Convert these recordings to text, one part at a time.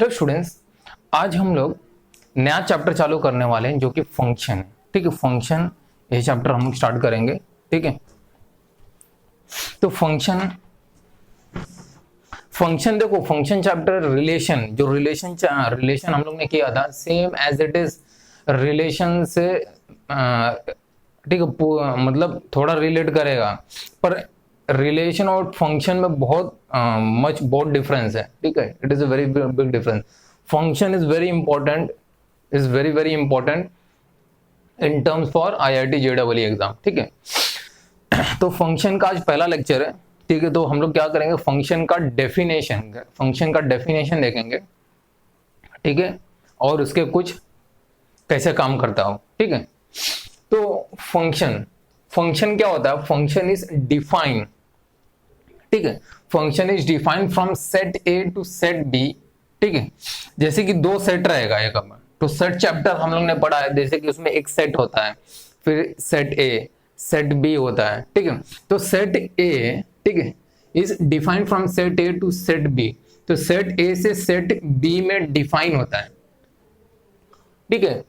Hello students, आज हम लोग नया चैप्टर चालू करने वाले हैं जो कि फंक्शन है। ठीक है, फंक्शन ये चैप्टर हम लोग स्टार्ट करेंगे। ठीक है, तो फंक्शन देखो, फंक्शन चैप्टर रिलेशन, जो रिलेशन हम लोग ने किया था same as it is relation से ठीक है, मतलब थोड़ा रिलेट करेगा, पर रिलेशन और फंक्शन में बहुत डिफरेंस है। ठीक है, it is a very big difference. Function is very important, is very very important in terms for IIT JEE exam. ठीक है, तो फंक्शन का आज पहला लेक्चर है। ठीक है, तो हम लोग क्या करेंगे, फंक्शन का डेफिनेशन देखेंगे। ठीक है, और उसके कुछ कैसे काम करता हो। ठीक है, तो फंक्शन क्या होता है, फंक्शन इज डिफाइंड। ठीक है, function is defined from set A to set B. ठीक है, जैसे कि दो सेट रहेगा एक अपन, तो सेट चैप्टर हम लोग ने पढ़ा है, जैसे कि उसमें एक सेट होता है, फिर सेट ए सेट बी होता है। ठीक है, तो सेट ए, ठीक है, is defined from set A to set B. तो सेट ए से सेट बी में डिफाइन होता है। ठीक है,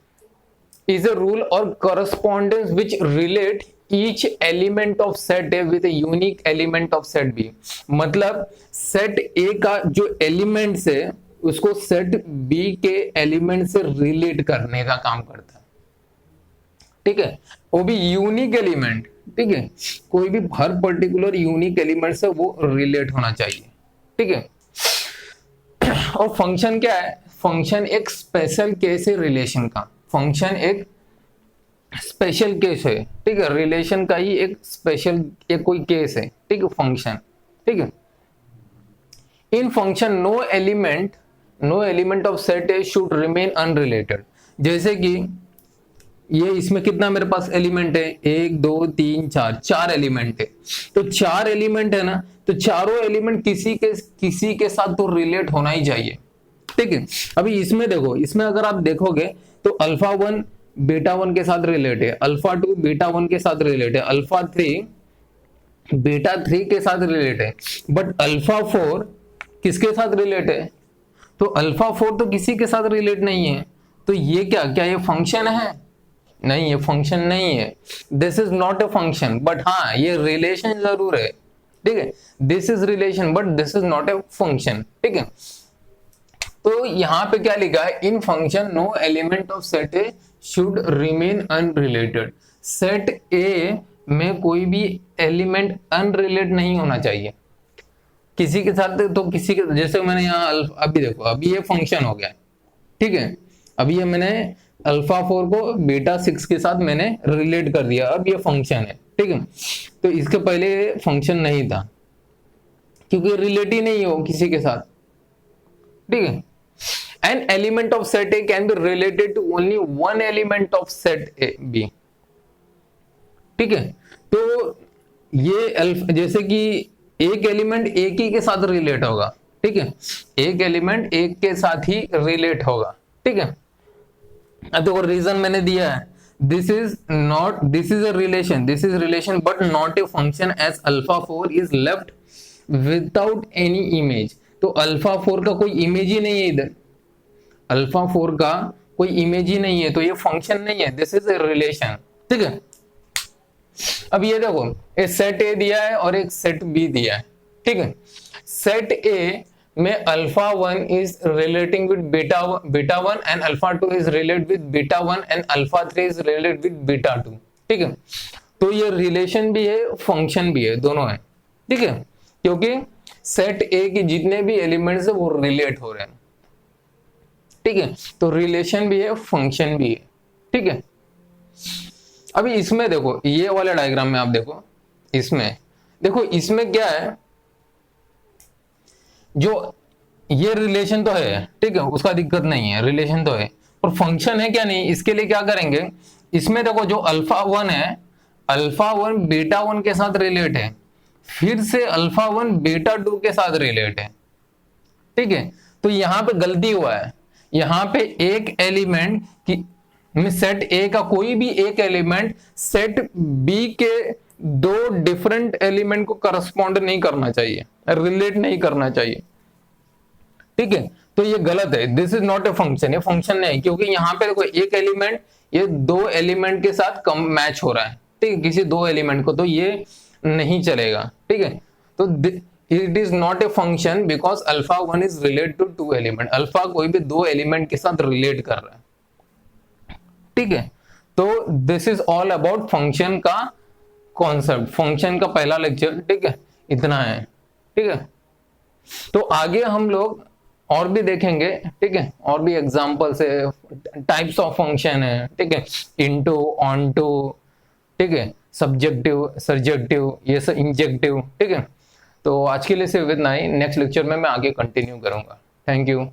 is a rule or correspondence which relate each element of set A with a unique element of set B। मतलब set A का जो एलिमेंट्स है उसको सेट B के एलिमेंट से रिलेट करने का काम करता है। ठीक है, वो भी यूनिक एलिमेंट। ठीक है, कोई भी हर पर्टिकुलर यूनिक एलिमेंट से वो रिलेट होना चाहिए। ठीक है, और फंक्शन क्या है, फंक्शन एक स्पेशल केस है रिलेशन का। फंक्शन एक स्पेशल केस है। ठीक है, रिलेशन का ही एक स्पेशल एक कोई केस है। ठीक है, फंक्शन। ठीक है, in function no element of set A should remain unrelated. जैसे कि ये इसमें कितना मेरे पास एलिमेंट है, 1 2 3 4, 4 एलिमेंट है। तो 4 एलिमेंट है ना, तो चारों एलिमेंट किसी के साथ तो रिलेट होना ही चाहिए। ठीक है, अभी इसमें देखो, इसमें अगर आप देखोगे तो अल्फा 1 बीटा 1 के साथ रिलेट है, अल्फा 2 बीटा 1 के साथ रिलेट है, अल्फा 3 बीटा 3 के साथ रिलेट है। बट अल्फा 4 किसके साथ रिलेट है, तो अल्फा 4 तो किसी के साथ रिलेट नहीं है। तो ये क्या ये फंक्शन है? नहीं, ये फंक्शन नहीं है। This is not a function, but हाँ ये रिलेशन जरूर है। ठीक है, this is relation but this is not a function. ठीक है, तो यहां पे क्या लिखा है, in function no element of set A should remain unrelated. Set A में कोई भी एलिमेंट अनरिलेटेड नहीं होना चाहिए किसी के साथ। तो किसी के, जैसे मैंने यहाँ अभी देखो, अभी ये फंक्शन हो गया। ठीक है, अभी ये मैंने अल्फा 4 को बीटा 6 के साथ मैंने रिलेट कर दिया, अब ये फंक्शन है। ठीक है, तो इसके पहले फंक्शन नहीं था क्योंकि रिलेट ही नहीं हो किसी के साथ। ठीक है, an element of set A can be related to only one element of set A B। ठीक है, तो ये जैसे कि एक एलिमेंट एक ही के साथ रिलेट होगा। ठीक है, एक एलिमेंट एक के साथ ही रिलेट होगा। ठीक है, अब देखो रीजन मैंने दिया है, this is a relation but not a function as alpha 4 is left without any image. तो अल्फा 4 का कोई इमेज ही नहीं है इधर, अल्फा 4 का कोई इमेज ही नहीं है, तो ये फंक्शन नहीं है, दिस इज ए रिलेशन। ठीक है, अब ये देखो, एक सेट ए दिया है और एक सेट बी दिया है। ठीक है, सेट ए में alpha 1 is relating with beta 1 and alpha 2 is related with beta 1 and alpha 3 is related with beta 2। ठीक है, तो ये रिलेशन भी है, फंक्शन भी है, दोनों है। ठीक है, क्योंकि सेट ए के जितने भी एलिमेंट्स है वो रिलेट हो रहे हैं। ठीक है, तो रिलेशन भी है, फंक्शन भी है। ठीक है, अभी इसमें देखो, ये वाले डायग्राम में आप देखो, इसमें देखो, इसमें क्या है, जो ये रिलेशन तो है, ठीक है, उसका दिक्कत नहीं है, रिलेशन तो है, और फंक्शन है क्या नहीं। इसके लिए क्या करेंगे, इसमें देखो जो अल्फा 1 है, अल्फा 1 बीटा 1 के साथ रिलेट है, फिर से अल्फा 1 बीटा 2 के साथ रिलेट है। ठीक है, तो यहां पे गलती हुआ है, यहां पे एक एलिमेंट की सेट ए का कोई भी एक एलिमेंट सेट बी के दो डिफरेंट एलिमेंट को करस्पॉन्ड नहीं करना चाहिए, रिलेट नहीं करना चाहिए। ठीक है, तो ये गलत है, this is not a function, ये फंक्शन नहीं है, क्योंकि यहाँ पे देखो एक एलिमेंट ये दो एलिमेंट के साथ कम मैच हो रहा है, ठीक है, किसी दो एलिमेंट को, तो ये नहीं चलेगा, ठीक है। तो it is not a function because alpha one is relate to two element, alpha कोई भी दो एलिमेंट के साथ रिलेट कर रहा है, ठीक है। तो this is all about function का कॉन्सेप्ट, फंक्शन का पहला लेक्चर, ठीक है, इतना है, ठीक है। तो आगे हम लोग और भी देखेंगे, ठीक है, और भी एग्जांपल्स है, टाइप्स ऑफ फंक्शन है, ठीक है, इनटू, ऑनटू, ठीक है, सब्जेक्टिव, सर्जेक्टिव, ये सब इंजेक्टिव, ठीक है। तो आज के लिए सिर्फ इतना ही, नेक्स्ट लेक्चर में मैं आगे कंटिन्यू करूंगा। Thank you.